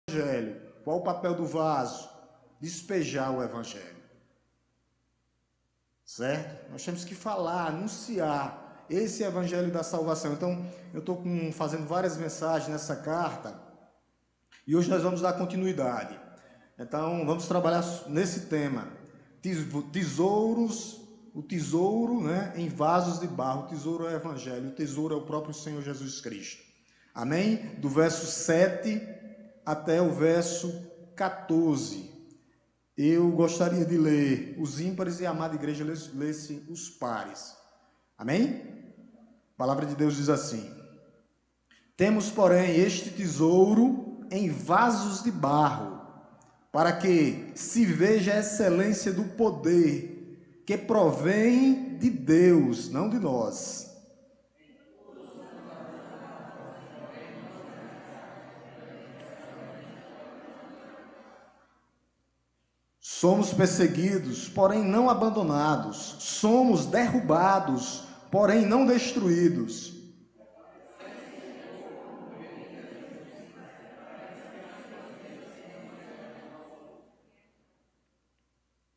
evangelho. Qual o papel do vaso? Despejar o evangelho. Certo? Nós temos que falar, anunciar esse evangelho da salvação. Então, eu estou fazendo várias mensagens nessa carta e hoje nós vamos dar continuidade. Então, vamos trabalhar nesse tema. Tesouros, o tesouro, né, em vasos de barro. O tesouro é o evangelho, o tesouro é o próprio Senhor Jesus Cristo. Amém? Do verso 7 até o verso 14. Eu gostaria de ler os ímpares e a amada igreja lesse os pares. Amém? A palavra de Deus diz assim: temos, porém, este tesouro em vasos de barro, para que se veja a excelência do poder que provém de Deus, não de nós. Somos perseguidos, porém não abandonados. Somos derrubados, porém não destruídos.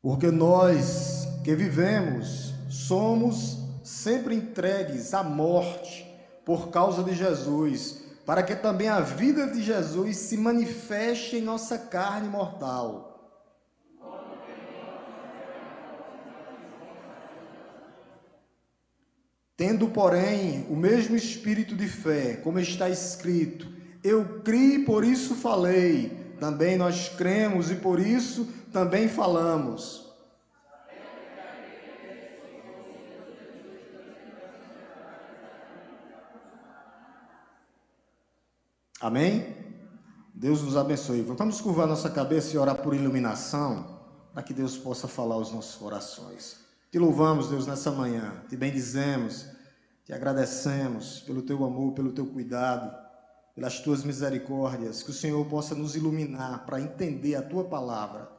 Porque nós que vivemos somos sempre entregues à morte por causa de Jesus, para que também a vida de Jesus se manifeste em nossa carne mortal. Tendo, porém, o mesmo espírito de fé, como está escrito: eu criei, por isso falei. Também nós cremos e por isso também falamos. Amém? Deus nos abençoe. Vamos curvar nossa cabeça e orar por iluminação, para que Deus possa falar aos nossos corações. Te louvamos, Deus, nessa manhã. Te bendizemos, te agradecemos pelo teu amor, pelo teu cuidado, pelas tuas misericórdias. Que o Senhor possa nos iluminar para entender a tua palavra.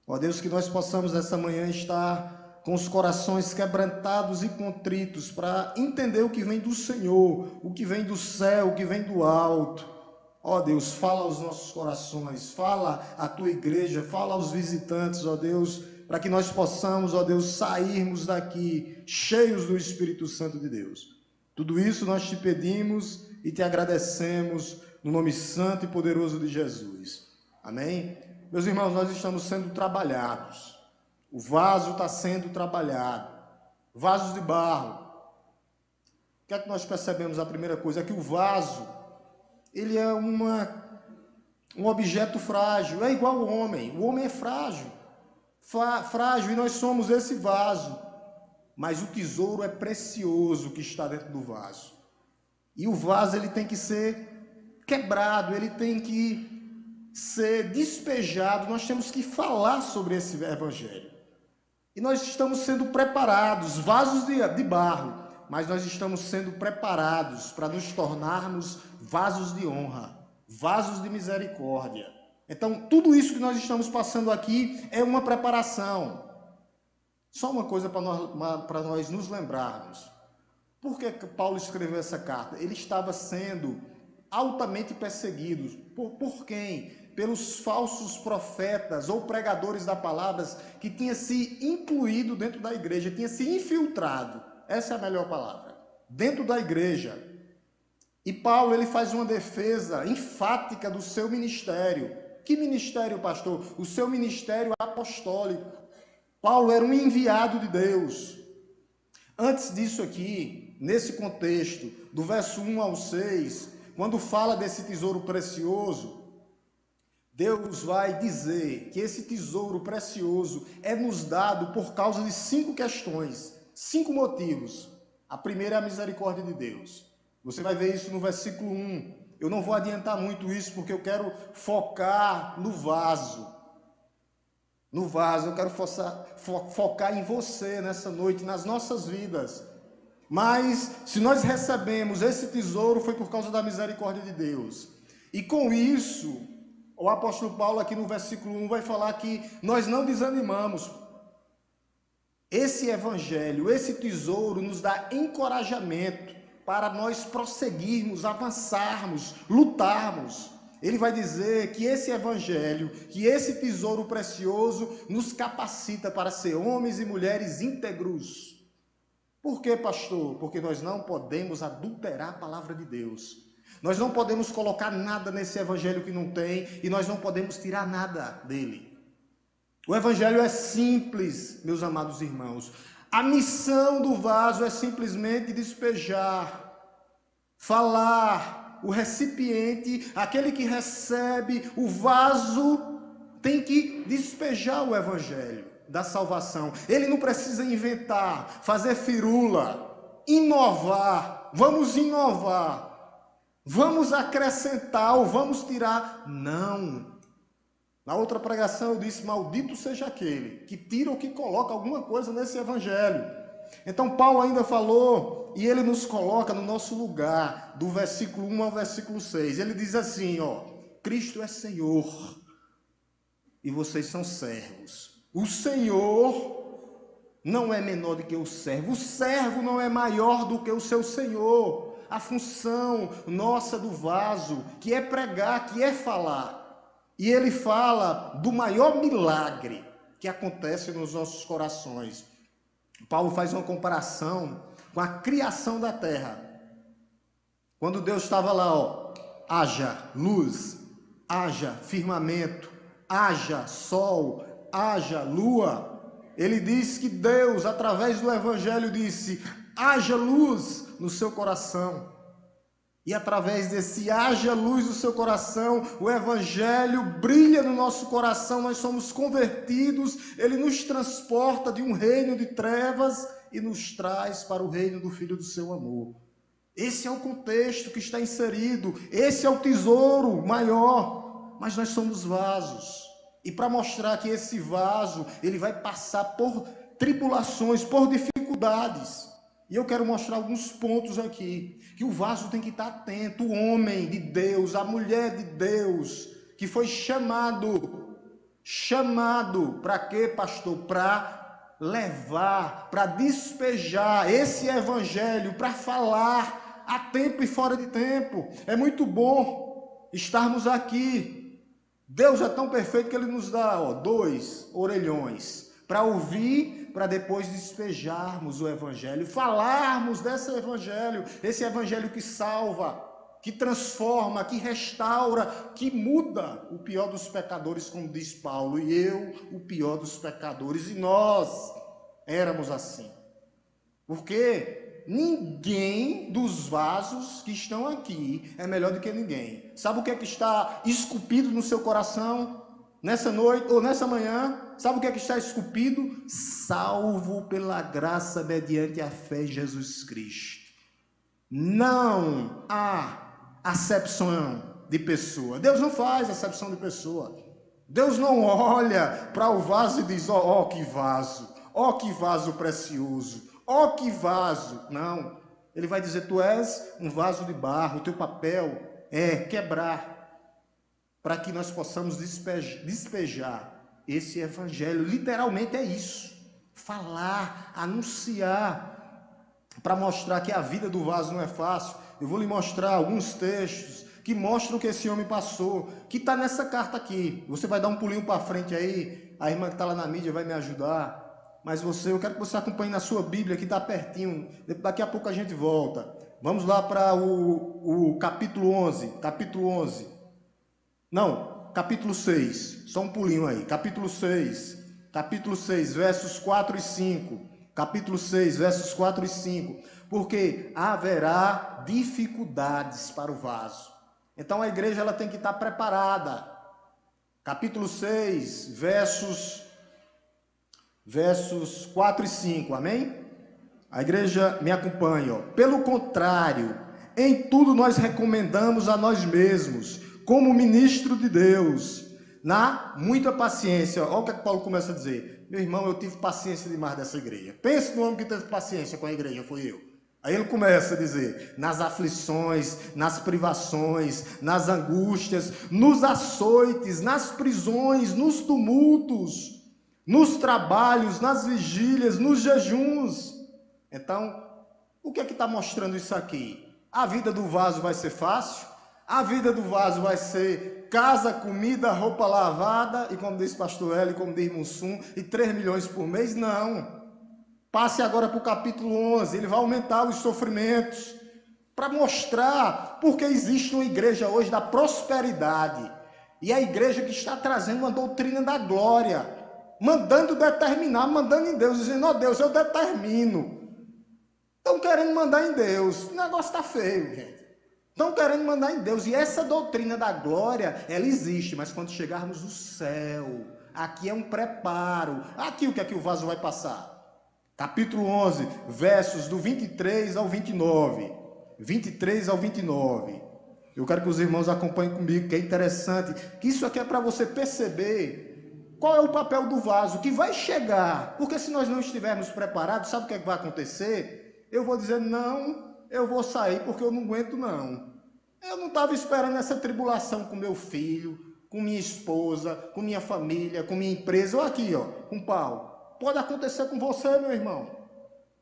Ó Deus, que nós possamos nessa manhã estar com os corações quebrantados e contritos para entender o que vem do Senhor, o que vem do céu, o que vem do alto. Ó Deus, fala aos nossos corações, fala à tua igreja, fala aos visitantes, ó Deus, para que nós possamos, ó Deus, sairmos daqui cheios do Espírito Santo de Deus. Tudo isso nós te pedimos e te agradecemos no nome santo e poderoso de Jesus. Amém? Meus irmãos, nós estamos sendo trabalhados. O vaso está sendo trabalhado. Vasos de barro. O que é que nós percebemos? A primeira coisa é que o vaso, ele é um objeto frágil. É igual ao homem. O homem é frágil. Frágil, e nós somos esse vaso. Mas o tesouro é precioso que está dentro do vaso. E o vaso, ele tem que ser quebrado, ele tem que ser despejado. Nós temos que falar sobre esse evangelho. E nós estamos sendo preparados, vasos de barro, mas nós estamos sendo preparados para nos tornarmos vasos de honra, vasos de misericórdia. Então, tudo isso que nós estamos passando aqui é uma preparação. Só uma coisa para nós nos lembrarmos. Por que Paulo escreveu essa carta? Ele estava sendo altamente perseguido. Por quem? Pelos falsos profetas ou pregadores da palavra que tinham se incluído dentro da igreja, tinha se infiltrado. Essa é a melhor palavra. Dentro da igreja. E Paulo, ele faz uma defesa enfática do seu ministério. Que ministério, pastor? O seu ministério apostólico. Paulo era um enviado de Deus. Antes disso aqui, nesse contexto, do verso 1 ao 6, quando fala desse tesouro precioso, Deus vai dizer que esse tesouro precioso é nos dado por causa de 5 questões, 5 motivos. A primeira é a misericórdia de Deus. Você vai ver isso no versículo 1. Eu não vou adiantar muito isso porque eu quero focar no vaso. No vaso, eu quero focar em você nessa noite, nas nossas vidas. Mas, se nós recebemos esse tesouro, foi por causa da misericórdia de Deus. E com isso, o apóstolo Paulo aqui no versículo 1 vai falar que nós não desanimamos. Esse evangelho, esse tesouro nos dá encorajamento para nós prosseguirmos, avançarmos, lutarmos. ele vai dizer que esse evangelho, que esse tesouro precioso nos capacita para ser homens e mulheres íntegros. Por quê, pastor? Porque nós não podemos adulterar a palavra de Deus. Nós não podemos colocar nada nesse evangelho que não tem e nós não podemos tirar nada dele. O evangelho é simples, meus amados irmãos. A missão do vaso é simplesmente despejar, falar. O recipiente, aquele que recebe o vaso, tem que despejar o evangelho da salvação. Ele não precisa inventar, fazer firula, inovar. Vamos inovar, vamos acrescentar ou vamos tirar. Não. Na outra pregação eu disse: maldito seja aquele que tira ou que coloca alguma coisa nesse evangelho. Então Paulo ainda falou, e ele nos coloca no nosso lugar, do versículo 1 ao versículo 6. Ele diz assim, Cristo é Senhor e vocês são servos. O Senhor não é menor do que o servo não é maior do que o seu Senhor. A função nossa do vaso, que é pregar, que é falar. E ele fala do maior milagre que acontece nos nossos corações. Paulo faz uma comparação com a criação da terra. Quando Deus estava lá, haja luz, haja firmamento, haja sol, haja lua. Ele diz que Deus, através do evangelho, disse: haja luz no seu coração. E através desse haja luz no seu coração, o evangelho brilha no nosso coração, nós somos convertidos, ele nos transporta de um reino de trevas e nos traz para o reino do Filho do seu amor. Esse é o contexto que está inserido, esse é o tesouro maior, mas nós somos vasos. E para mostrar que esse vaso, ele vai passar por tribulações, por dificuldades. E eu quero mostrar alguns pontos aqui, que o vaso tem que estar atento, o homem de Deus, a mulher de Deus, que foi chamado para quê, pastor? Para levar, para despejar esse evangelho, para falar a tempo e fora de tempo. É muito bom estarmos aqui. Deus é tão perfeito que ele nos dá 2 orelhões para ouvir, para depois despejarmos o evangelho, falarmos desse evangelho, esse evangelho que salva, que transforma, que restaura, que muda o pior dos pecadores, como diz Paulo, e eu, o pior dos pecadores, e nós éramos assim. Porque ninguém dos vasos que estão aqui é melhor do que ninguém. Sabe o que é que está esculpido no seu coração nessa noite ou nessa manhã? Sabe o que é que está esculpido? Salvo pela graça mediante a fé em Jesus Cristo. Não há acepção de pessoa. Deus não faz acepção de pessoa. Deus não olha para o vaso e diz: ó que vaso precioso, ó que vaso. Não. Ele vai dizer: tu és um vaso de barro, o teu papel é quebrar, para que nós possamos despejar esse evangelho. Literalmente é isso. Falar, anunciar, para mostrar que a vida do vaso não é fácil. Eu vou lhe mostrar alguns textos que mostram que esse homem passou, que está nessa carta aqui. Você vai dar um pulinho para frente aí, a irmã que está lá na mídia vai me ajudar, mas eu quero que você acompanhe na sua Bíblia, que está pertinho, daqui a pouco a gente volta. Vamos lá para o capítulo 11, capítulo 6, só um pulinho aí, capítulo 6, versos 4 e 5, capítulo 6, versos 4 e 5, porque haverá dificuldades para o vaso, então a igreja ela tem que estar preparada. Capítulo 6, versos 4 e 5, amém? A igreja me acompanha, Pelo contrário, em tudo nós recomendamos a nós mesmos, como ministro de Deus, na muita paciência. Olha o que Paulo começa a dizer: meu irmão, eu tive paciência demais dessa igreja. Pense no homem que teve paciência com a igreja, foi eu. Aí ele começa a dizer: nas aflições, nas privações, nas angústias, nos açoites, nas prisões, nos tumultos, nos trabalhos, nas vigílias, nos jejuns. Então, o que é que está mostrando isso aqui? A vida do vaso vai ser fácil? A vida do vaso vai ser casa, comida, roupa lavada, e como diz pastor Hélio, como diz Mussum, e 3 milhões por mês? Não. Passe agora para o capítulo 11, ele vai aumentar os sofrimentos, para mostrar porque existe uma igreja hoje da prosperidade, e a igreja que está trazendo uma doutrina da glória, mandando determinar, mandando em Deus, dizendo, ó Deus, eu determino. Estão querendo mandar em Deus, o negócio está feio, gente. Estão querendo mandar em Deus, e essa doutrina da glória, ela existe, mas quando chegarmos no céu, aqui é um preparo. Aqui o que é que o vaso vai passar? Capítulo 11, versos do 23 ao 29. 23 ao 29. Eu quero que os irmãos acompanhem comigo, que é interessante, que isso aqui é para você perceber qual é o papel do vaso, que vai chegar, porque se nós não estivermos preparados, sabe o que é que vai acontecer? Eu vou dizer, não, eu vou sair porque eu não aguento não. Eu não estava esperando essa tribulação com meu filho, com minha esposa, com minha família, com minha empresa, ou aqui, ó, com Paulo. Pode acontecer com você, meu irmão.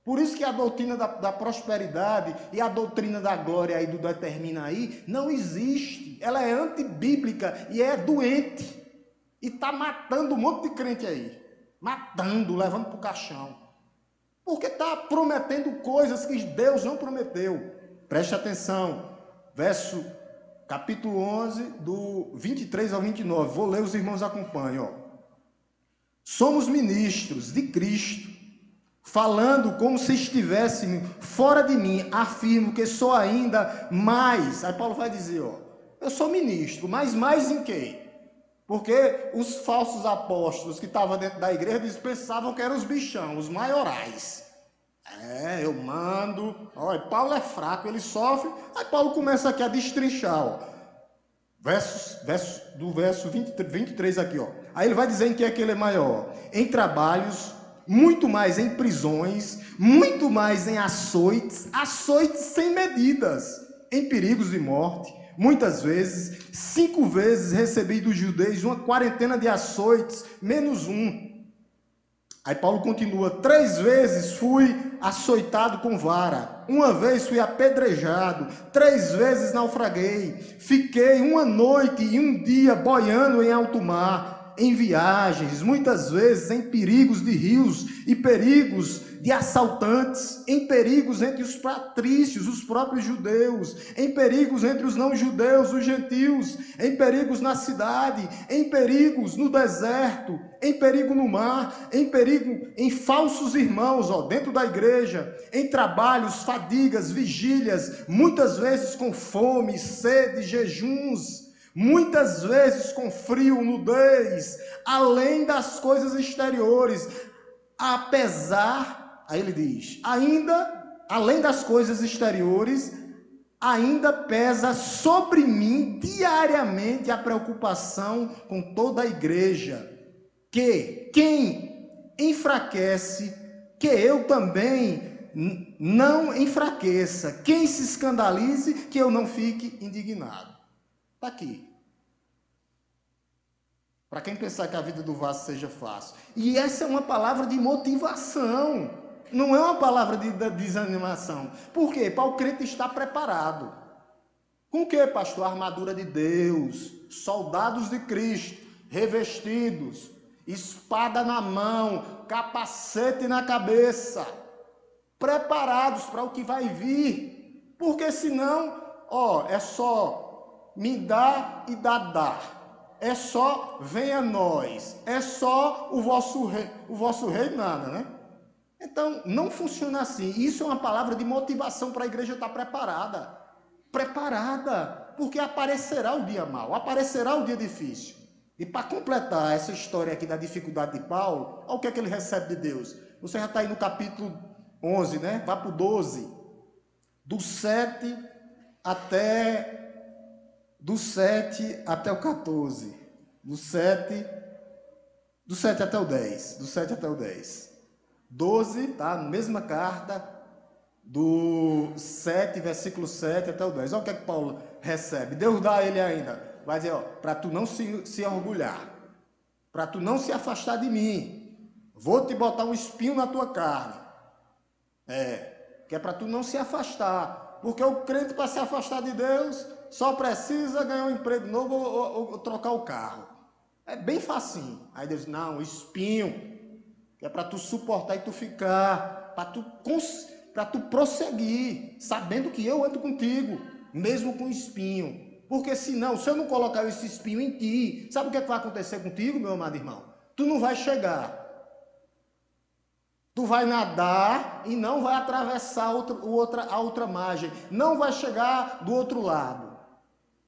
Por isso que a doutrina da prosperidade e a doutrina da glória aí do determina aí não existe. Ela é antibíblica e é doente. E está matando um monte de crente aí. Matando, levando para o caixão. Porque está prometendo coisas que Deus não prometeu. Preste atenção. Capítulo 11, do 23 ao 29. Vou ler, os irmãos acompanham, ó. Somos ministros de Cristo, falando como se estivéssemos fora de mim, afirmo que sou ainda mais. Aí Paulo vai dizer, ó, eu sou ministro, mas mais em quê? Porque os falsos apóstolos que estavam dentro da igreja, eles pensavam que eram os bichão, os maiorais. Eu mando. Olha, Paulo é fraco, ele sofre. Aí Paulo começa aqui a destrinchar, ó. Do verso 23 aqui, ó. Aí ele vai dizer em que é que ele é maior. Em trabalhos, muito mais em prisões, muito mais em açoites sem medidas, em perigos de morte. Muitas vezes, 5 vezes recebi dos judeus uma quarentena de açoites, menos um. Aí Paulo continua, 3 vezes fui açoitado com vara, 1 vez fui apedrejado, 3 vezes naufraguei, fiquei 1 noite e 1 dia boiando em alto mar, em viagens, muitas vezes em perigos de rios e perigos de assaltantes, em perigos entre os patrícios, os próprios judeus, em perigos entre os não-judeus, os gentios, em perigos na cidade, em perigos no deserto, em perigo no mar, em perigo em falsos irmãos, ó, dentro da igreja, em trabalhos, fadigas, vigílias, muitas vezes com fome, sede, jejuns, muitas vezes com frio, nudez, além das coisas exteriores, apesar, aí ele diz, ainda, além das coisas exteriores, ainda pesa sobre mim diariamente a preocupação com toda a igreja, que quem enfraquece, que eu também não enfraqueça, quem se escandalize, que eu não fique indignado. Está aqui. Para quem pensar que a vida do vaso seja fácil. E essa é uma palavra de motivação. Não é uma palavra de desanimação. Por quê? Para o crente estar preparado. Com o quê, pastor? A armadura de Deus. Soldados de Cristo. Revestidos. Espada na mão. Capacete na cabeça. Preparados para o que vai vir. Porque senão, é só me dar e dar. É só venha nós, é só o vosso rei nada, né? Então, não funciona assim. Isso é uma palavra de motivação para a igreja estar preparada. Preparada, porque aparecerá o dia mau, aparecerá o dia difícil. E para completar essa história aqui da dificuldade de Paulo, olha o que é que ele recebe de Deus. Você já está aí no capítulo 11, né? Vá para o 12. Do 7 até o 14. Do 7 até o 10. Do 7 até o 10. 12, tá? Mesma carta, do 7, versículo 7 até o 10. Olha o que é que Paulo recebe. Deus dá a ele ainda. Vai dizer, para tu não se orgulhar, para tu não se afastar de mim, vou te botar um espinho na tua carne. Que é para tu não se afastar. Porque o crente, para se afastar de Deus, só precisa ganhar um emprego novo ou trocar o carro. É bem facinho. Aí Deus, não, espinho, que é para tu suportar e tu ficar, para tu prosseguir, sabendo que eu ando contigo, mesmo com espinho. Porque senão, se eu não colocar esse espinho em ti, sabe o que vai acontecer contigo, meu amado irmão? Tu não vai chegar. Tu vai nadar e não vai atravessar a outra margem. Não vai chegar do outro lado.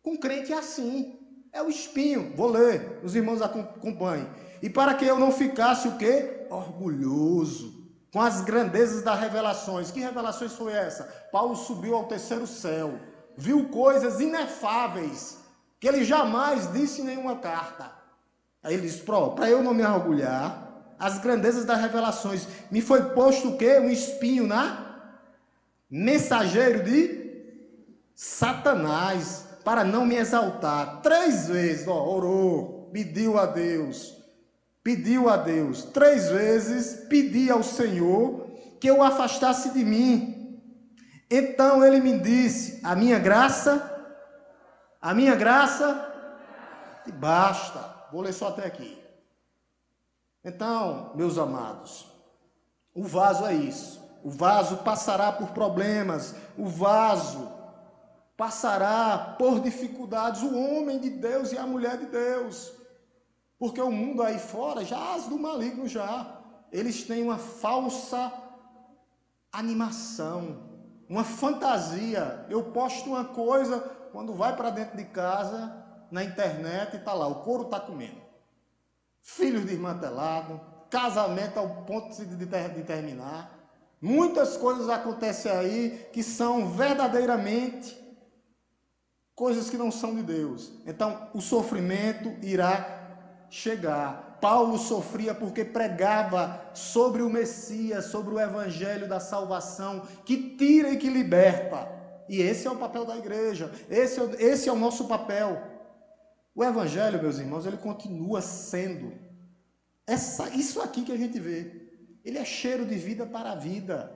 Com crente é assim. É o espinho. Vou ler. Os irmãos acompanhem. E para que eu não ficasse o quê? Orgulhoso. Com as grandezas das revelações. Que revelações foi essa? Paulo subiu ao terceiro céu. Viu coisas inefáveis. Que ele jamais disse em nenhuma carta. Aí ele diz, para eu não me orgulhar, as grandezas das revelações, me foi posto o quê? Um espinho mensageiro de Satanás, para não me exaltar. 3 vezes, orou, pediu a Deus. 3 vezes pedi ao Senhor que eu o afastasse de mim. Então ele me disse, a minha graça te basta. Vou ler só até aqui. Então, meus amados, o vaso é isso. O vaso passará por problemas, o vaso passará por dificuldades, o homem de Deus e a mulher de Deus. Porque o mundo aí fora jaz do maligno já. Eles têm uma falsa animação, uma fantasia. Eu posto uma coisa, quando vai para dentro de casa, na internet, está lá, o couro está comendo. Filhos desmantelados, casamento ao ponto de terminar. Muitas coisas acontecem aí que são verdadeiramente coisas que não são de Deus. Então, o sofrimento irá chegar. Paulo sofria porque pregava sobre o Messias, sobre o evangelho da salvação, que tira e que liberta. E esse é o papel da igreja, esse é o nosso papel. O evangelho, meus irmãos, ele continua sendo isso aqui que a gente vê. Ele é cheiro de vida para a vida,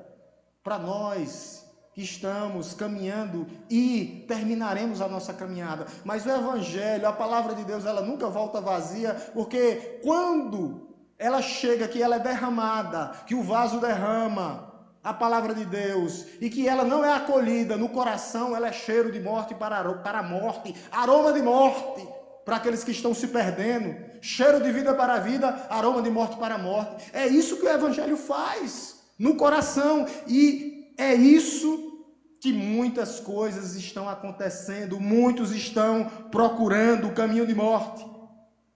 para nós que estamos caminhando e terminaremos a nossa caminhada. Mas o evangelho, a palavra de Deus, ela nunca volta vazia, porque quando ela chega, que ela é derramada, que o vaso derrama a palavra de Deus, e que ela não é acolhida no coração, ela é cheiro de morte para a morte, aroma de morte para aqueles que estão se perdendo, cheiro de vida para a vida, aroma de morte para a morte. É isso que o evangelho faz no coração, e é isso que muitas coisas estão acontecendo, muitos estão procurando o caminho de morte.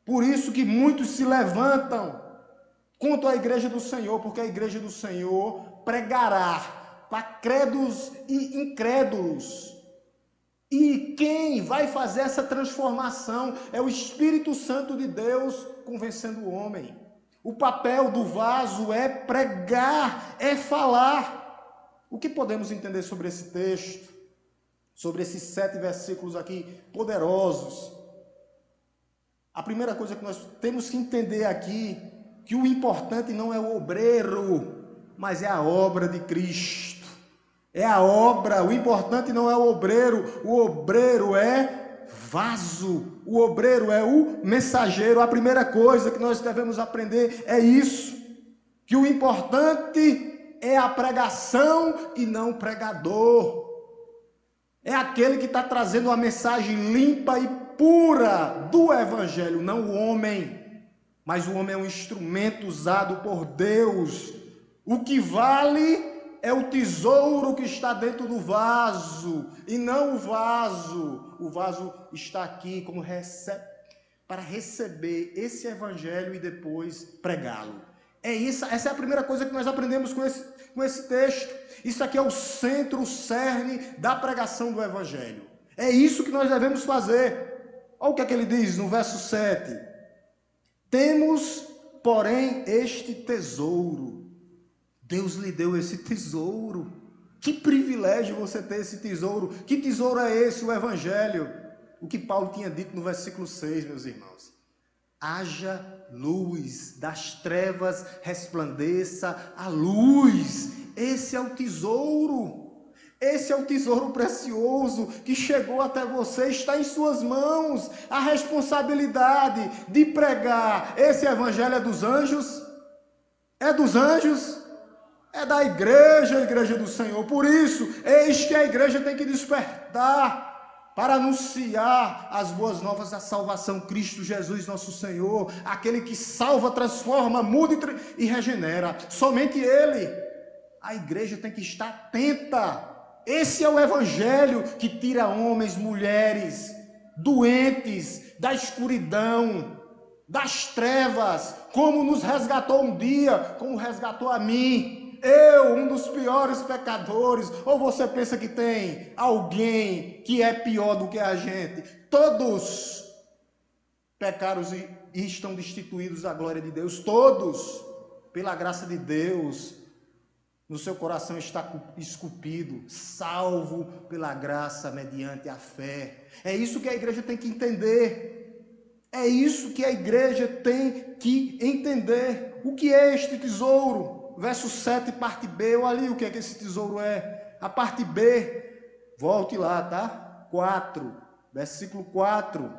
Por isso que muitos se levantam contra a igreja do Senhor, porque a igreja do Senhor pregará para credos e incrédulos. E quem vai fazer essa transformação é o Espírito Santo de Deus convencendo o homem. O papel do vaso é pregar, é falar. O que podemos entender sobre esse texto? Sobre esses 7 versículos aqui poderosos? A primeira coisa que nós temos que entender aqui, que o importante não é o obreiro, mas é a obra de Cristo. É a obra, o importante não é o obreiro é vaso, o obreiro é o mensageiro. A primeira coisa que nós devemos aprender é isso, que o importante é a pregação e não o pregador. É aquele que está trazendo uma mensagem limpa e pura do evangelho, não o homem, mas o homem é um instrumento usado por Deus. O que vale é o tesouro que está dentro do vaso, e não o vaso. O vaso está aqui como para receber esse evangelho e depois pregá-lo. Essa é a primeira coisa que nós aprendemos com esse texto. Isso aqui é o centro, o cerne da pregação do evangelho. É isso que nós devemos fazer. Olha o que é que ele diz no verso 7. Temos, porém, este tesouro. Deus lhe deu esse tesouro. Que privilégio você ter esse tesouro. Que tesouro é esse? O evangelho. O que Paulo tinha dito no versículo 6, meus irmãos. Haja luz, das trevas resplandeça a luz. Esse é o tesouro. Esse é o tesouro precioso que chegou até você, está em suas mãos. A responsabilidade de pregar esse evangelho é dos anjos? É dos anjos? É da igreja, a igreja do Senhor. Por isso, eis que a igreja tem que despertar para anunciar as boas novas da salvação. Cristo Jesus, nosso Senhor, aquele que salva, transforma, muda e regenera. Somente Ele. A igreja tem que estar atenta. Esse é o evangelho que tira homens, mulheres, doentes, da escuridão, das trevas, como nos resgatou um dia, como resgatou a mim. Eu, um dos piores pecadores. Ou você pensa que tem alguém que é pior do que a gente? Todos pecaram e estão destituídos da glória de Deus. Todos, pela graça de Deus, no seu coração está esculpido, salvo pela graça mediante a fé. É isso que a igreja tem que entender. É isso que a igreja tem que entender. O que é este tesouro? Verso 7, parte B. Olha ali o que é que esse tesouro é. A parte B, volte lá, tá? 4, versículo 4.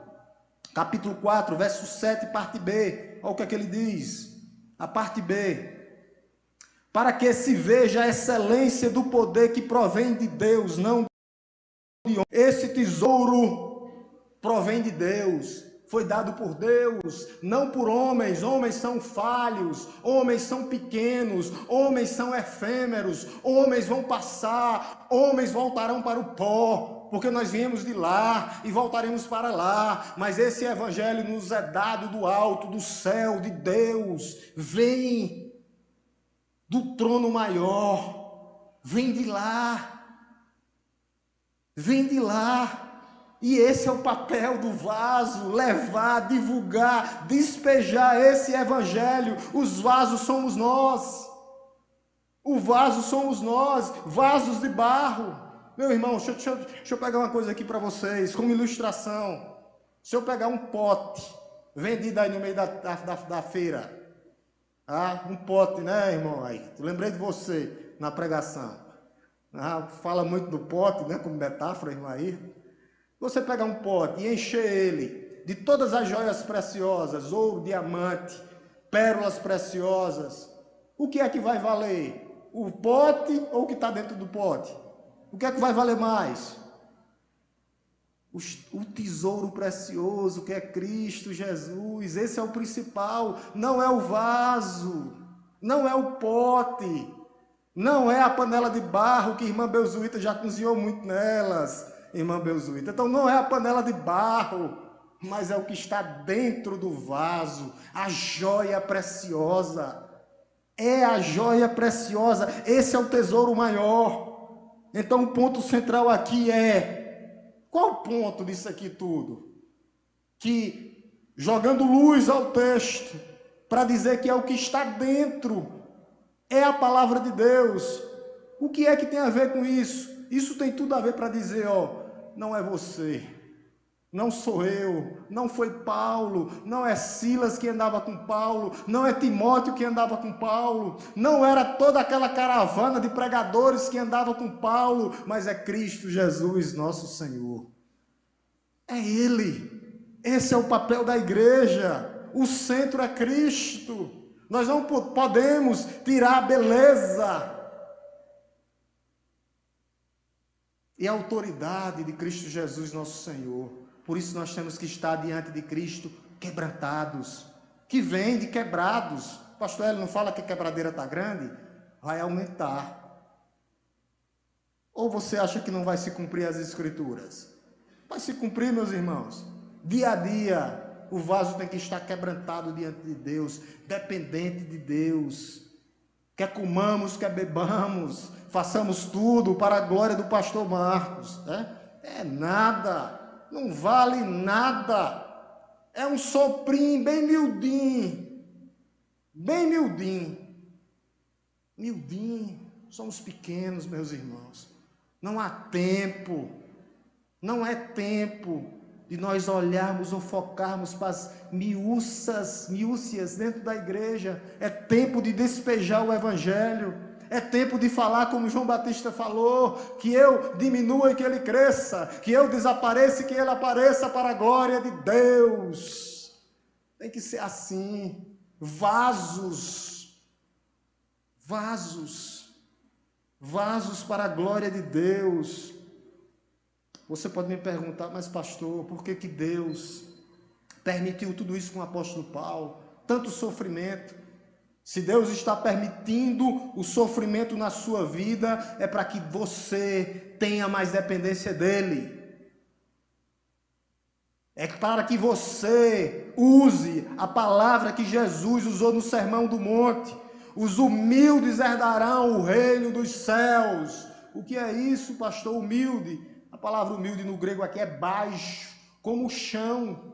Capítulo 4, verso 7, parte B. Olha o que é que ele diz. A parte B. Para que se veja a excelência do poder que provém de Deus, não de homem. Esse tesouro provém de Deus, foi dado por Deus, não por homens. Homens são falhos, homens são pequenos, homens são efêmeros, homens vão passar, homens voltarão para o pó, porque nós viemos de lá e voltaremos para lá, mas esse evangelho nos é dado do alto, do céu, de Deus, vem do trono maior, vem de lá, e esse é o papel do vaso, levar, divulgar, despejar esse evangelho. Os vasos somos nós, o vaso somos nós, vasos de barro. Meu irmão, deixa eu pegar uma coisa aqui para vocês, como ilustração. Se eu pegar um pote, vendido aí no meio da feira, um pote, né, irmão? Aí, lembrei de você na pregação. Fala muito do pote, né, como metáfora, irmão aí. Você pegar um pote e encher ele de todas as joias preciosas, ouro, diamante, pérolas preciosas, o que é que vai valer? O pote ou o que está dentro do pote? O que é que vai valer mais? O tesouro precioso que é Cristo Jesus. Esse é o principal, não é o vaso, não é o pote, não é a panela de barro que a irmã Belzuíta já cozinhou muito nelas, irmã Belzuíta. Então não é a panela de barro, mas é o que está dentro do vaso, a joia preciosa. É a joia preciosa, esse é o tesouro maior. Então o ponto central aqui qual o ponto disso aqui tudo? Que, jogando luz ao texto, para dizer que é o que está dentro, é a palavra de Deus. O que é que tem a ver com isso? Isso tem tudo a ver para dizer, não é você, não sou eu, não foi Paulo, não é Silas que andava com Paulo, não é Timóteo que andava com Paulo, não era toda aquela caravana de pregadores que andava com Paulo, mas é Cristo Jesus, nosso Senhor. É Ele. Esse é o papel da igreja. O centro é Cristo. Nós não podemos tirar a beleza e a autoridade de Cristo Jesus, nosso Senhor. Por isso nós temos que estar diante de Cristo quebrantados, que vem de quebrados. O pastor Hélio não fala que a quebradeira está grande? Vai aumentar. Ou você acha que não vai se cumprir as Escrituras? Vai se cumprir, meus irmãos. Dia a dia, o vaso tem que estar quebrantado diante de Deus, dependente de Deus. Quer comamos, quer bebamos, façamos tudo para a glória do pastor Marcos. É nada. Não vale nada, é um soprinho bem miudinho, somos pequenos, meus irmãos, não há tempo, não é tempo de nós olharmos ou focarmos para as miúcias dentro da igreja, é tempo de despejar o evangelho, É tempo de falar como João Batista falou, que eu diminua e que ele cresça, que eu desapareça e que ele apareça para a glória de Deus. Tem que ser assim. Vasos para a glória de Deus. Você pode me perguntar, mas pastor, por que Deus permitiu tudo isso com o apóstolo Paulo? Tanto sofrimento. Se Deus está permitindo o sofrimento na sua vida, é para que você tenha mais dependência dele. É para que você use a palavra que Jesus usou no Sermão do Monte. Os humildes herdarão o reino dos céus. O que é isso, pastor? Humilde. A palavra humilde no grego aqui é baixo, como o chão.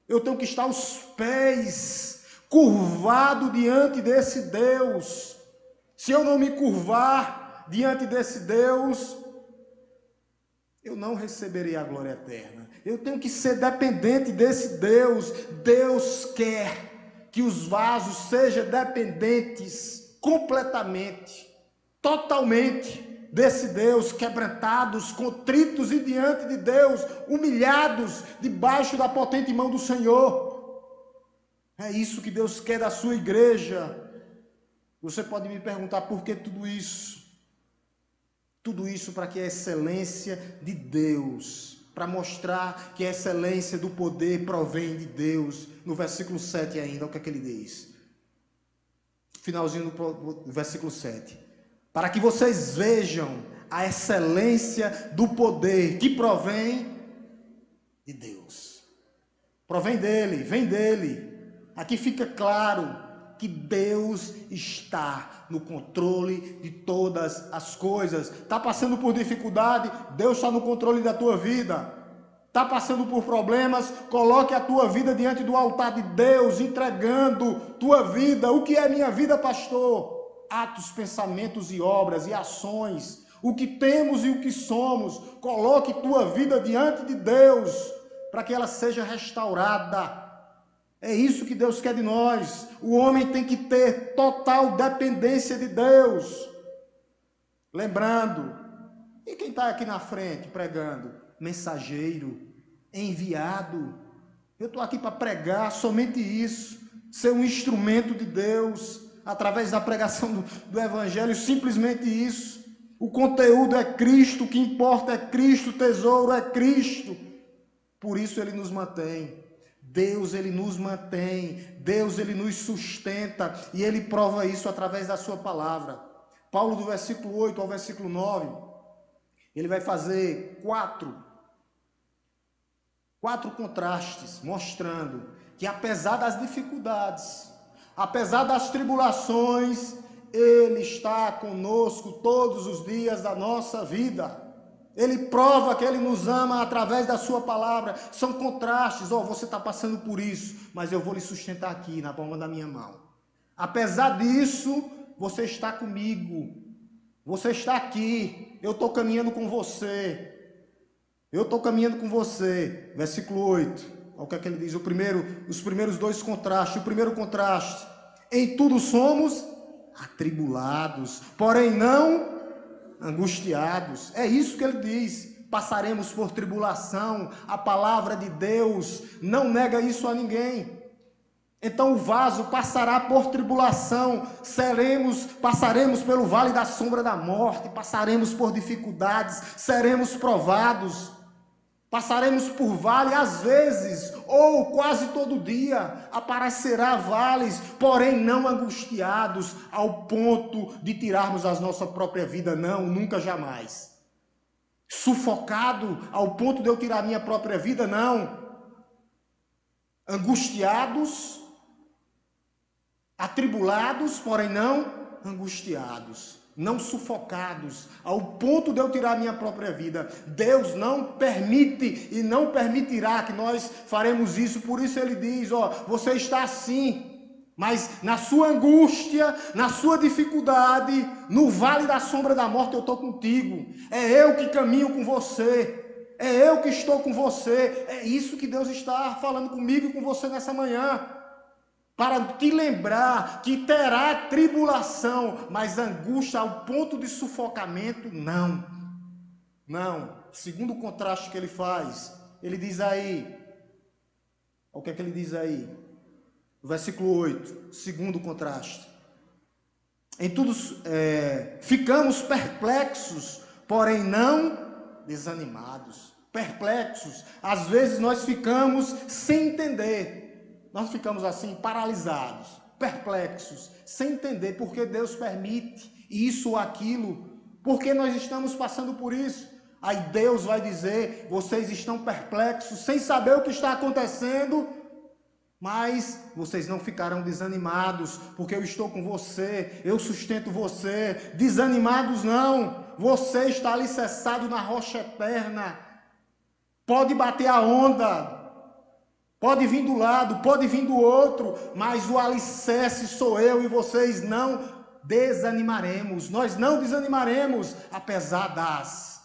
Eu tenho que estar aos pés, curvado diante desse Deus. Se eu não me curvar diante desse Deus, eu não receberei a glória eterna. Eu tenho que ser dependente desse Deus. Deus quer que os vasos sejam dependentes completamente, totalmente desse Deus, quebrantados, contritos e diante de Deus, humilhados debaixo da potente mão do Senhor. É isso que Deus quer da sua igreja. Você pode me perguntar por que tudo isso? Tudo isso para que a excelência de Deus, para mostrar que a excelência do poder provém de Deus. No versículo 7 ainda, o que é que ele diz? Finalzinho do versículo 7. Para que vocês vejam a excelência do poder que provém de Deus. Provém dele, vem dele. Aqui fica claro que Deus está no controle de todas as coisas. Está passando por dificuldade? Deus está no controle da tua vida. Está passando por problemas? Coloque a tua vida diante do altar de Deus, entregando tua vida. O que é minha vida, pastor? Atos, pensamentos e obras e ações. O que temos e o que somos. Coloque tua vida diante de Deus, para que ela seja restaurada. É isso que Deus quer de nós. O homem tem que ter total dependência de Deus. Lembrando, e quem está aqui na frente pregando? Mensageiro, enviado. Eu estou aqui para pregar somente isso. Ser um instrumento de Deus, através da pregação do Evangelho, simplesmente isso. O conteúdo é Cristo, o que importa é Cristo, o tesouro é Cristo. Por isso ele nos mantém. Deus, ele nos mantém, Deus, ele nos sustenta, e ele prova isso através da sua palavra. Paulo, do versículo 8 ao versículo 9, ele vai fazer quatro contrastes, mostrando que apesar das dificuldades, apesar das tribulações, ele está conosco todos os dias da nossa vida. Ele prova que ele nos ama através da sua palavra. São contrastes. Você está passando por isso, mas eu vou lhe sustentar aqui na palma da minha mão. Apesar disso, você está comigo. Você está aqui. Eu estou caminhando com você. Eu estou caminhando com você. Versículo 8. Olha o que é que ele diz. Os primeiros dois contrastes. O primeiro contraste. Em tudo somos atribulados, porém não angustiados. É isso que ele diz. Passaremos por tribulação. A palavra de Deus não nega isso a ninguém. Então o vaso passará por tribulação. Passaremos pelo vale da sombra da morte. Passaremos por dificuldades. Seremos provados. Passaremos por vale, às vezes, ou quase todo dia, aparecerá vales, porém não angustiados, ao ponto de tirarmos a nossa própria vida. Não, nunca, jamais. Sufocado, ao ponto de eu tirar a minha própria vida. Não. Angustiados, atribulados, porém não angustiados. Não sufocados, ao ponto de eu tirar a minha própria vida. Deus não permite e não permitirá que nós faremos isso. Por isso ele diz, você está assim, mas na sua angústia, na sua dificuldade, no vale da sombra da morte eu estou contigo. É eu que caminho com você. É eu que estou com você. É isso que Deus está falando comigo e com você nessa manhã. para te lembrar que terá tribulação, mas angústia ao ponto de sufocamento, não. Não. Segundo o contraste que ele faz, ele diz aí, o que é que ele diz aí? Versículo 8, segundo contraste. Em tudo ficamos perplexos, porém não desanimados. Perplexos. Às vezes nós ficamos sem entender. Nós ficamos assim, paralisados, perplexos, sem entender porque Deus permite isso ou aquilo. Porque nós estamos passando por isso. Aí Deus vai dizer, vocês estão perplexos, sem saber o que está acontecendo, mas vocês não ficarão desanimados, porque eu estou com você, eu sustento você. Desanimados não, você está alicerçado na rocha eterna. Pode bater a onda, pode vir do lado, pode vir do outro, mas o alicerce sou eu e vocês não desanimaremos. Nós não desanimaremos, apesar das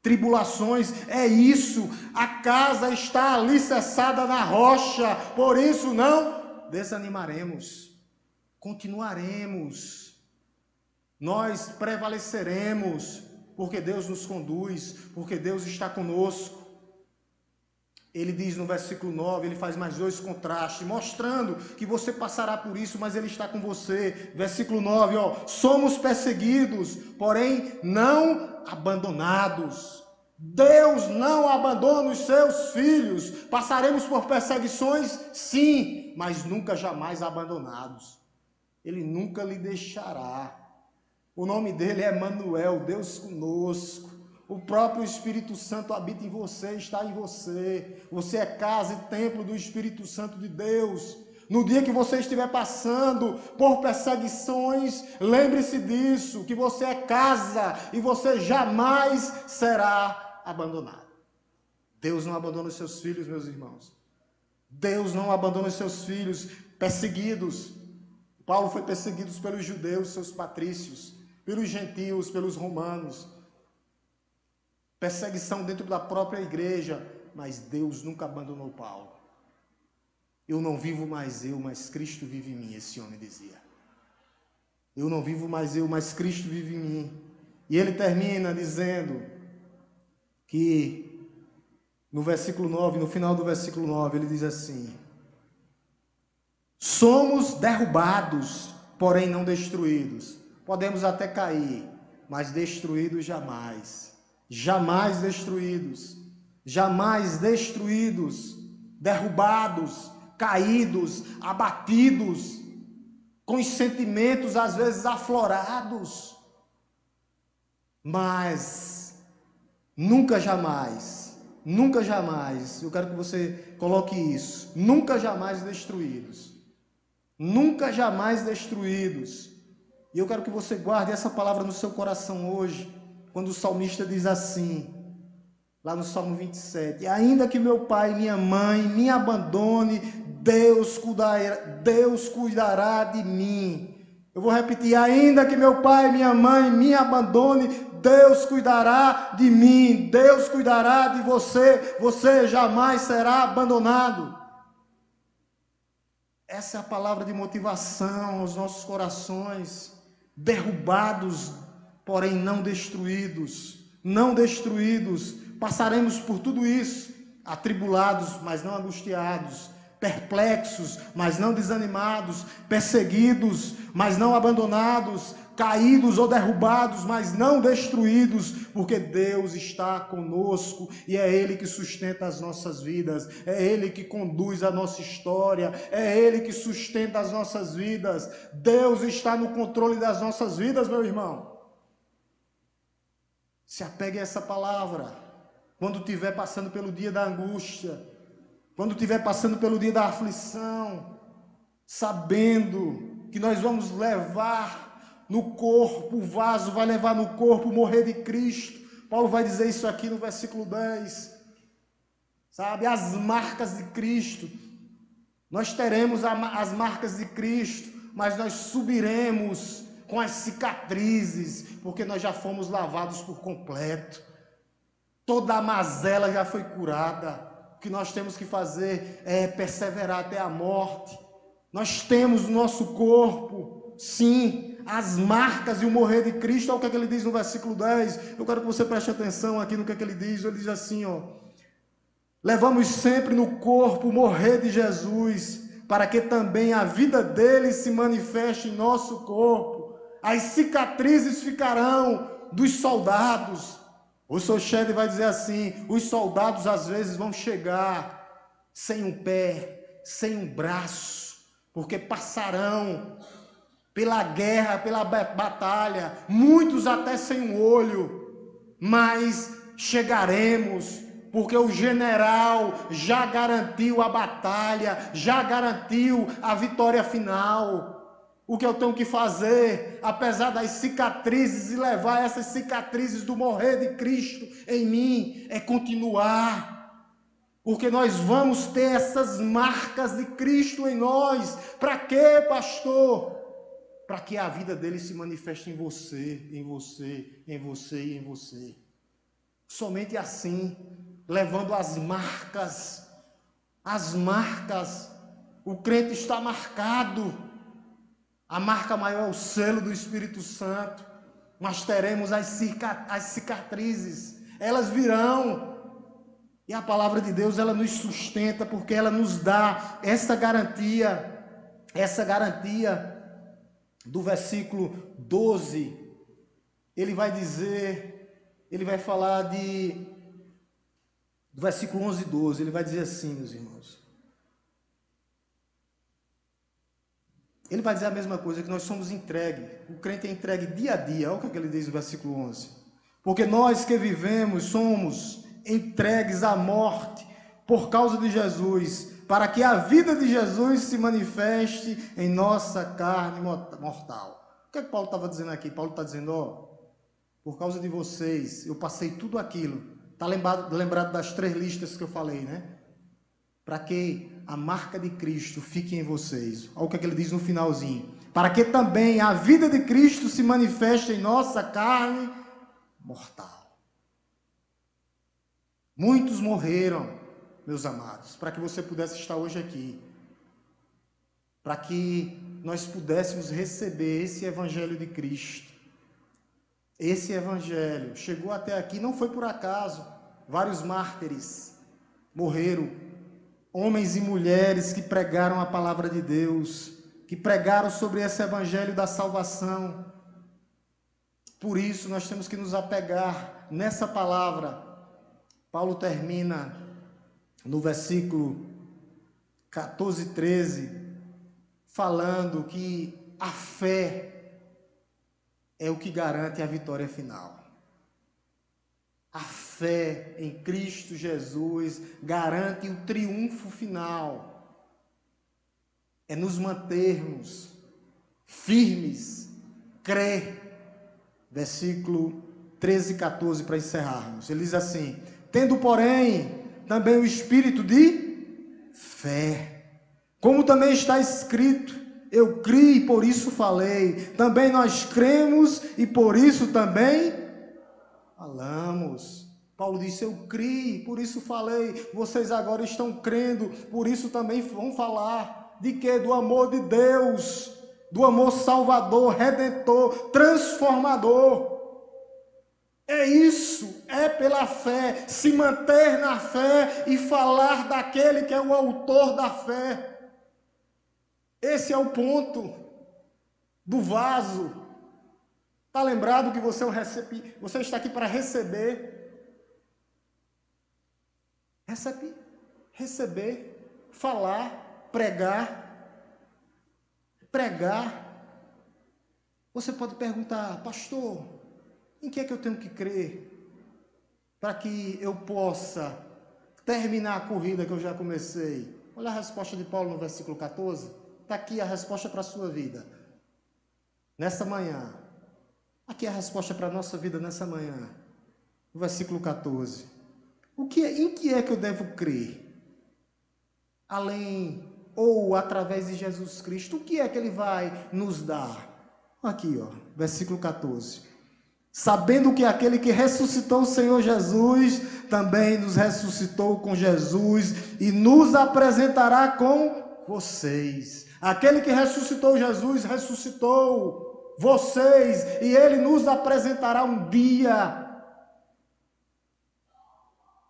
tribulações. É isso, a casa está alicerçada na rocha, por isso não desanimaremos, continuaremos, nós prevaleceremos, porque Deus nos conduz, porque Deus está conosco. Ele diz no versículo 9, ele faz mais dois contrastes, mostrando que você passará por isso, mas ele está com você. Versículo 9, somos perseguidos, porém não abandonados. Deus não abandona os seus filhos. Passaremos por perseguições, sim, mas nunca jamais abandonados. Ele nunca lhe deixará. O nome dele é Emanuel, Deus conosco. O próprio Espírito Santo habita em você, está em você. Você é casa e templo do Espírito Santo de Deus. No dia que você estiver passando por perseguições, lembre-se disso, que você é casa e você jamais será abandonado. Deus não abandona os seus filhos, meus irmãos. Deus não abandona os seus filhos perseguidos. Paulo foi perseguido pelos judeus, seus patrícios, pelos gentios, pelos romanos. Perseguição dentro da própria igreja, mas Deus nunca abandonou Paulo. Eu não vivo mais eu, mas Cristo vive em mim, esse homem dizia. Eu não vivo mais eu, mas Cristo vive em mim. E ele termina dizendo que no versículo 9, no final do versículo 9, ele diz assim: somos derrubados, porém não destruídos. Podemos até cair, mas destruídos jamais. Jamais destruídos, jamais destruídos, derrubados, caídos, abatidos, com os sentimentos às vezes aflorados, mas nunca jamais, eu quero que você coloque isso, nunca jamais destruídos, nunca jamais destruídos. E eu quero que você guarde essa palavra no seu coração hoje, quando o salmista diz assim, lá no Salmo 27, ainda que meu pai e minha mãe me abandone, Deus cuidará de mim. Eu vou repetir, ainda que meu pai e minha mãe me abandone, Deus cuidará de mim, Deus cuidará de você, você jamais será abandonado. Essa é a palavra de motivação aos nossos corações, derrubados, porém não destruídos, passaremos por tudo isso, atribulados, mas não angustiados, perplexos, mas não desanimados, perseguidos, mas não abandonados, caídos ou derrubados, mas não destruídos, porque Deus está conosco e é Ele que sustenta as nossas vidas, é Ele que conduz a nossa história, é Ele que sustenta as nossas vidas. Deus está no controle das nossas vidas, meu irmão. Se apegue a essa palavra, quando estiver passando pelo dia da angústia, quando estiver passando pelo dia da aflição, sabendo que nós vamos levar no corpo, o vaso vai levar no corpo o morrer de Cristo. Paulo vai dizer isso aqui no versículo 10, sabe, as marcas de Cristo. Nós teremos as marcas de Cristo, mas nós subiremos com as cicatrizes, porque nós já fomos lavados por completo. Toda a mazela já foi curada. O que nós temos que fazer é perseverar até a morte. Nós temos no nosso corpo, sim, as marcas e o morrer de Cristo. Olha o que é que ele diz no versículo 10. Eu quero que você preste atenção aqui no que é que ele diz. Ele diz assim, ó: levamos sempre no corpo o morrer de Jesus, para que também a vida dele se manifeste em nosso corpo. As cicatrizes ficarão dos soldados. O Sochede vai dizer assim: os soldados às vezes vão chegar sem um pé, sem um braço, porque passarão pela guerra, pela batalha, muitos até sem um olho, mas chegaremos, porque o general já garantiu a batalha, já garantiu a vitória final. O que eu tenho que fazer, apesar das cicatrizes, e levar essas cicatrizes do morrer de Cristo em mim, é continuar. Porque nós vamos ter essas marcas de Cristo em nós. Para quê, pastor? Para que a vida dele se manifeste em você, em você, em você e em você. Somente assim, levando as marcas, o crente está marcado. A marca maior é o selo do Espírito Santo, mas teremos as cicatrizes, elas virão. E a palavra de Deus, ela nos sustenta, porque ela nos dá essa garantia do versículo 12. Ele vai falar do versículo 11 e 12, ele vai dizer assim, meus irmãos. Ele vai dizer a mesma coisa, que nós somos entregues. O crente é entregue dia a dia. Olha o que ele diz no versículo 11. Porque nós que vivemos somos entregues à morte por causa de Jesus, para que a vida de Jesus se manifeste em nossa carne mortal. O que é que Paulo estava dizendo aqui? Paulo está dizendo, ó, por causa de vocês, eu passei tudo aquilo. Está lembrado das 3 listas que eu falei, né? Para que a marca de Cristo fique em vocês. Olha o que ele diz no finalzinho. Para que também a vida de Cristo se manifeste em nossa carne mortal. Muitos morreram, meus amados, para que você pudesse estar hoje aqui. Para que nós pudéssemos receber esse evangelho de Cristo. Esse evangelho chegou até aqui, não foi por acaso. Vários mártires morreram. Homens e mulheres que pregaram a palavra de Deus, que pregaram sobre esse evangelho da salvação. Por isso nós temos que nos apegar nessa palavra. Paulo termina no versículo 14 e 13, falando que a fé é o que garante a vitória final. A fé em Cristo Jesus garante o triunfo final. É nos mantermos firmes, crer. Versículo 13 e 14 para encerrarmos. Ele diz assim: tendo, porém, também o espírito de fé, como também está escrito, eu criei e por isso falei. Também nós cremos e por isso também falamos. Paulo disse, eu criei, por isso falei. Vocês agora estão crendo, por isso também vão falar. De quê? Do amor de Deus, do amor salvador, redentor, transformador. É isso, é pela fé, se manter na fé e falar daquele que é o autor da fé. Esse é o ponto do vaso. Está lembrado que você está aqui para receber? Receber, falar, pregar. Você pode perguntar, pastor, em que é que eu tenho que crer para que eu possa terminar a corrida que eu já comecei? Olha a resposta de Paulo no versículo 14. Está aqui a resposta para a sua vida. Nessa manhã. Aqui é a resposta para a nossa vida nessa manhã. No versículo 14. Em que é que eu devo crer? Além ou através de Jesus Cristo, o que é que Ele vai nos dar? Aqui, ó, versículo 14. Sabendo que aquele que ressuscitou o Senhor Jesus, também nos ressuscitou com Jesus e nos apresentará com vocês. Aquele que ressuscitou Jesus, ressuscitou vocês. E ele nos apresentará um dia.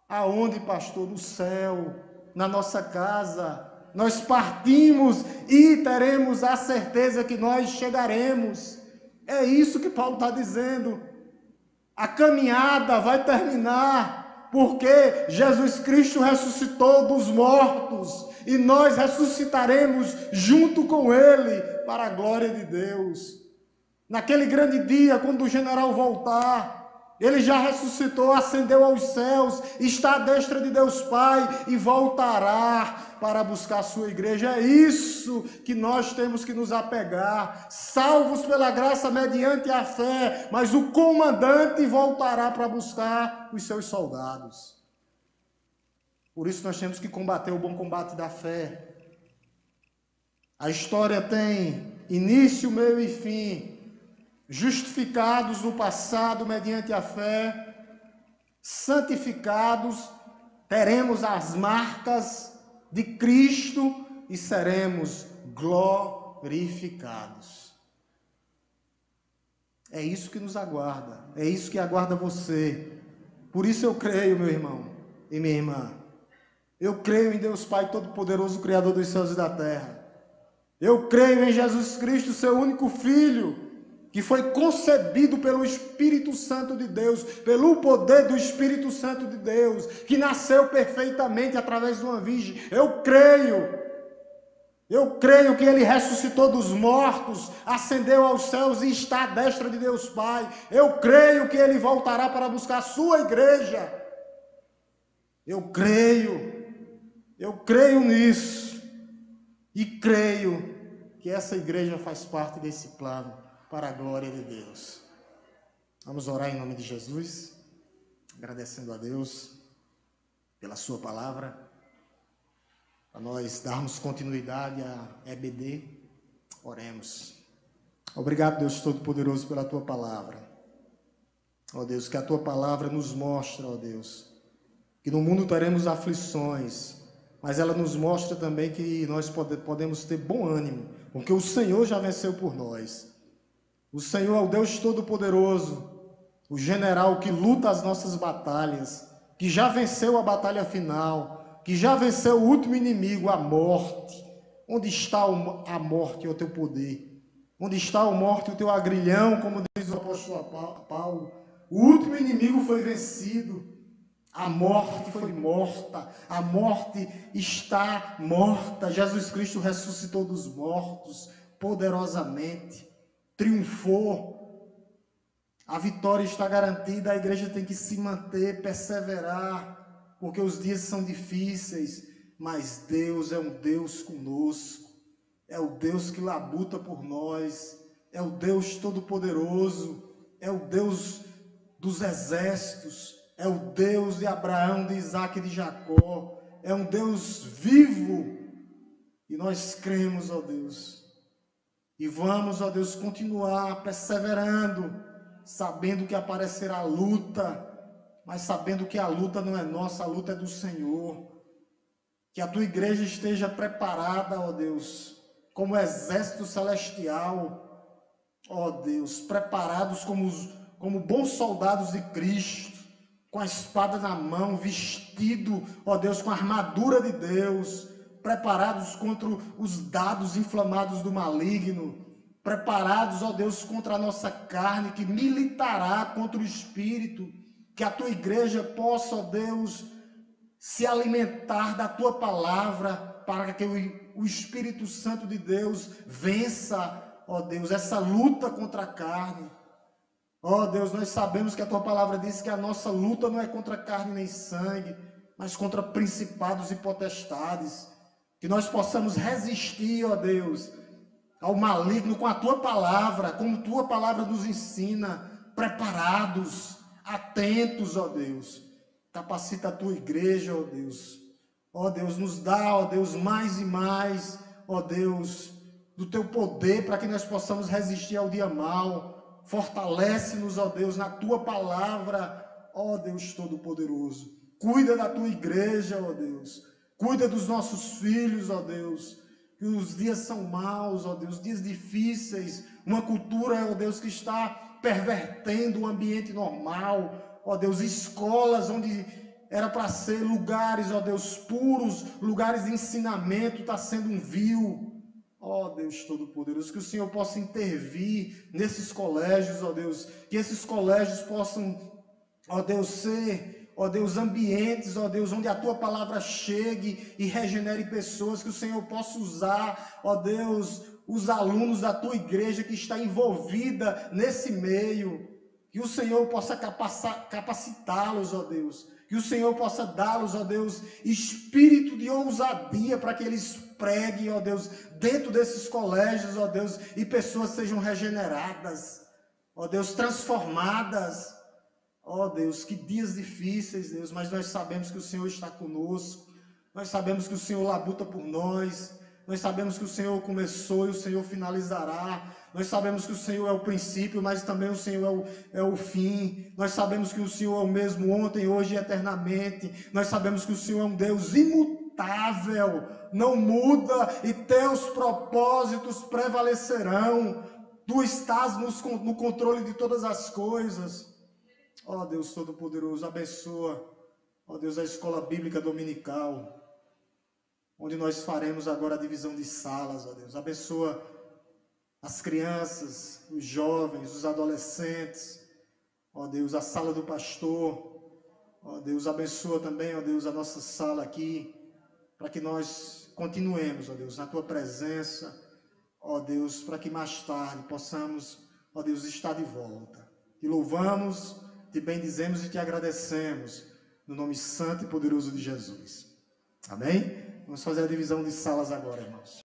Aonde, pastor? No céu, na nossa casa. Nós partimos e teremos a certeza que nós chegaremos. É isso que Paulo está dizendo. A caminhada vai terminar, porque Jesus Cristo ressuscitou dos mortos e nós ressuscitaremos junto com Ele para a glória de Deus. Naquele grande dia, quando o general voltar, ele já ressuscitou, ascendeu aos céus, está à destra de Deus Pai e voltará para buscar a sua igreja. É isso que nós temos que nos apegar, salvos pela graça mediante a fé, mas o comandante voltará para buscar os seus soldados. Por isso nós temos que combater o bom combate da fé. A história tem início, meio e fim. Justificados no passado mediante a fé, santificados, teremos as marcas de Cristo e seremos glorificados. É isso que nos aguarda, é isso que aguarda você. Por isso eu creio, meu irmão e minha irmã, eu creio em Deus Pai Todo-Poderoso, Criador dos céus e da terra. Eu creio em Jesus Cristo, seu único Filho, que foi concebido pelo Espírito Santo de Deus, pelo poder do Espírito Santo de Deus, que nasceu perfeitamente através de uma virgem. Eu creio que ele ressuscitou dos mortos, ascendeu aos céus e está à destra de Deus Pai. Eu creio que ele voltará para buscar a sua igreja. Eu creio nisso e creio que essa igreja faz parte desse plano para a glória de Deus. Vamos orar em nome de Jesus, agradecendo a Deus pela sua palavra, para nós darmos continuidade à EBD. Oremos. Obrigado, Deus Todo-Poderoso, pela tua palavra. Ó Deus, que a tua palavra nos mostra, ó Deus, que no mundo teremos aflições, mas ela nos mostra também que nós podemos ter bom ânimo, porque o Senhor já venceu por nós. O Senhor é o Deus Todo-Poderoso, o general que luta as nossas batalhas, que já venceu a batalha final, que já venceu o último inimigo, a morte. Onde está a morte, o teu poder? Onde está a morte, o teu agrilhão, como diz o apóstolo Paulo? O último inimigo foi vencido, a morte foi morta, a morte está morta. Jesus Cristo ressuscitou dos mortos poderosamente. Triunfou, a vitória está garantida, a igreja tem que se manter, perseverar, porque os dias são difíceis, mas Deus é um Deus conosco, é o Deus que labuta por nós, é o Deus Todo-Poderoso, é o Deus dos exércitos, é o Deus de Abraão, de Isaac e de Jacó, é um Deus vivo, e nós cremos, ó Deus. E vamos, ó Deus, continuar perseverando, sabendo que aparecerá a luta, mas sabendo que a luta não é nossa, a luta é do Senhor. Que a tua igreja esteja preparada, ó Deus, como exército celestial, ó Deus, preparados como bons soldados de Cristo, com a espada na mão, vestido, ó Deus, com a armadura de Deus, preparados contra os dados inflamados do maligno, preparados, ó Deus, contra a nossa carne, que militará contra o Espírito, que a tua igreja possa, ó Deus, se alimentar da tua palavra, para que o Espírito Santo de Deus vença, ó Deus, essa luta contra a carne. Ó Deus, nós sabemos que a tua palavra diz que a nossa luta não é contra carne nem sangue, mas contra principados e potestades. Que nós possamos resistir, ó Deus, ao maligno com a tua palavra, como tua palavra nos ensina, preparados, atentos, ó Deus. Capacita a tua igreja, ó Deus. Ó Deus, nos dá, ó Deus, mais e mais, ó Deus, do teu poder para que nós possamos resistir ao dia mau. Fortalece-nos, ó Deus, na tua palavra, ó Deus Todo-Poderoso. Cuida da tua igreja, ó Deus. Cuida dos nossos filhos, ó Deus. que os dias são maus, ó Deus, dias difíceis, uma cultura, ó Deus, que está pervertendo o ambiente normal, ó Deus, escolas onde era para ser lugares, ó Deus, puros, lugares de ensinamento, está sendo um vil. Ó Deus Todo-Poderoso, que o Senhor possa intervir nesses colégios, ó Deus, que esses colégios possam, ó Deus, ser, ó Deus, ambientes, ó Deus, onde a Tua palavra chegue e regenere pessoas, que o Senhor possa usar, ó Deus, os alunos da Tua igreja que está envolvida nesse meio, que o Senhor possa capacitá-los, ó Deus, que o Senhor possa dá-los, ó Deus, espírito de ousadia para que eles preguem, ó Deus, dentro desses colégios, ó Deus, e pessoas sejam regeneradas, ó Deus, transformadas. Ó Deus, que dias difíceis, Deus, mas nós sabemos que o Senhor está conosco, nós sabemos que o Senhor labuta por nós sabemos que o Senhor começou e o Senhor finalizará, nós sabemos que o Senhor é o princípio, mas também o Senhor é o fim, nós sabemos que o Senhor é o mesmo ontem, hoje e eternamente, nós sabemos que o Senhor é um Deus imutável, não muda e teus propósitos prevalecerão, tu estás no controle de todas as coisas. Ó Deus Todo-Poderoso, abençoa, ó Deus, a escola bíblica dominical, onde nós faremos agora a divisão de salas, ó Deus. Abençoa as crianças, os jovens, os adolescentes, ó Deus, a sala do pastor, ó Deus, abençoa também, ó Deus, a nossa sala aqui, para que nós continuemos, ó Deus, na Tua presença, ó Deus, para que mais tarde possamos, ó Deus, estar de volta. Te louvamos, te bendizemos e te agradecemos, no nome santo e poderoso de Jesus. Amém? Vamos fazer a divisão de salas agora, irmãos.